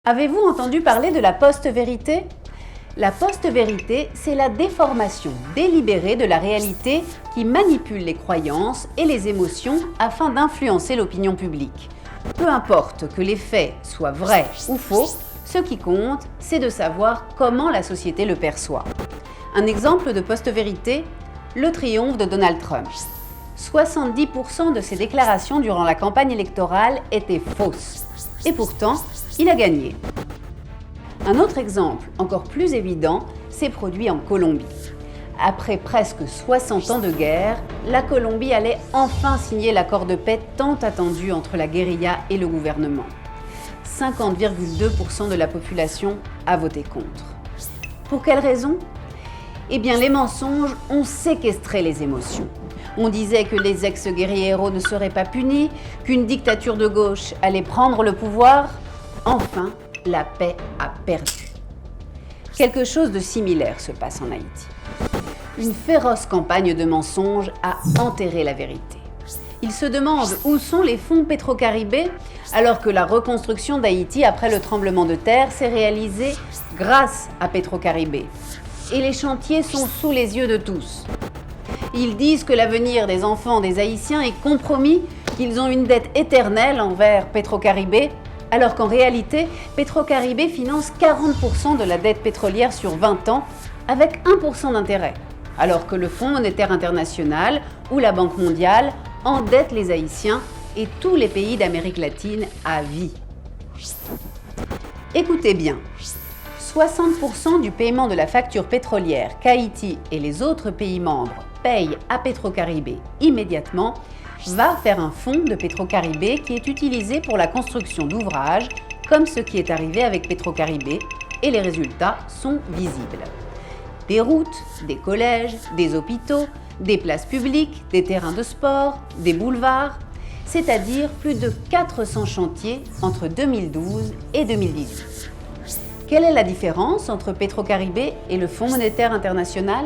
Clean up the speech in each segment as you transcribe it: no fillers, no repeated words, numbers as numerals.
Avez-vous entendu parler de la post-vérité? La post-vérité, c'est la déformation délibérée de la réalité qui manipule les croyances et les émotions afin d'influencer l'opinion publique. Peu importe que les faits soient vrais ou faux, ce qui compte, c'est de savoir comment la société le perçoit. Un exemple de post-vérité, le triomphe de Donald Trump. 70% de ses déclarations durant la campagne électorale étaient fausses. Et pourtant, il a gagné. Un autre exemple, encore plus évident, s'est produit en Colombie. Après presque 60 ans de guerre, la Colombie allait enfin signer l'accord de paix tant attendu entre la guérilla et le gouvernement. 50,2% de la population a voté contre. Pour quelle raison? Eh bien, les mensonges ont séquestré les émotions. On disait que les ex-guerrilleros ne seraient pas punis, qu'une dictature de gauche allait prendre le pouvoir. Enfin, la paix a perdu. Quelque chose de similaire se passe en Haïti. Une féroce campagne de mensonges a enterré la vérité. Ils se demandent où sont les fonds Pétro-Caribé, alors que la reconstruction d'Haïti après le tremblement de terre s'est réalisée grâce à Pétro-Caribé. Et les chantiers sont sous les yeux de tous. Ils disent que l'avenir des enfants des Haïtiens est compromis, qu'ils ont une dette éternelle envers Pétro-Caribé, alors qu'en réalité, Pétro-Caribé finance 40% de la dette pétrolière sur 20 ans, avec 1% d'intérêt, alors que le Fonds monétaire international ou la Banque mondiale endettent les Haïtiens et tous les pays d'Amérique latine à vie. Écoutez bien, 60% du paiement de la facture pétrolière qu'Haïti et les autres pays membres payent à Pétro-Caribé immédiatement va vers un fonds de Pétro-Caribé qui est utilisé pour la construction d'ouvrages, comme ce qui est arrivé avec Pétro-Caribé, et les résultats sont visibles. Des routes, des collèges, des hôpitaux, des places publiques, des terrains de sport, des boulevards, c'est-à-dire plus de 400 chantiers entre 2012 et 2018. Quelle est la différence entre Pétro-Caribé et le Fonds monétaire international?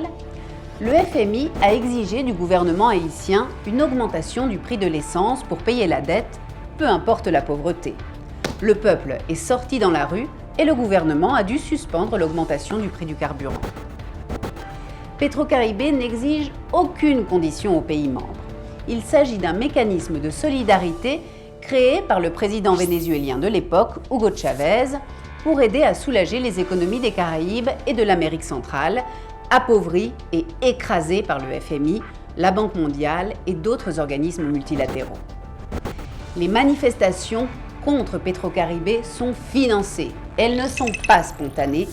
Le FMI a exigé du gouvernement haïtien une augmentation du prix de l'essence pour payer la dette, peu importe la pauvreté. Le peuple est sorti dans la rue et le gouvernement a dû suspendre l'augmentation du prix du carburant. Pétro-Caribé n'exige aucune condition aux pays membres. Il s'agit d'un mécanisme de solidarité créé par le président vénézuélien de l'époque, Hugo Chavez, pour aider à soulager les économies des Caraïbes et de l'Amérique centrale, appauvries et écrasées par le FMI, la Banque mondiale et d'autres organismes multilatéraux. Les manifestations contre Pétro-Caribé sont financées. Elles ne sont pas spontanées,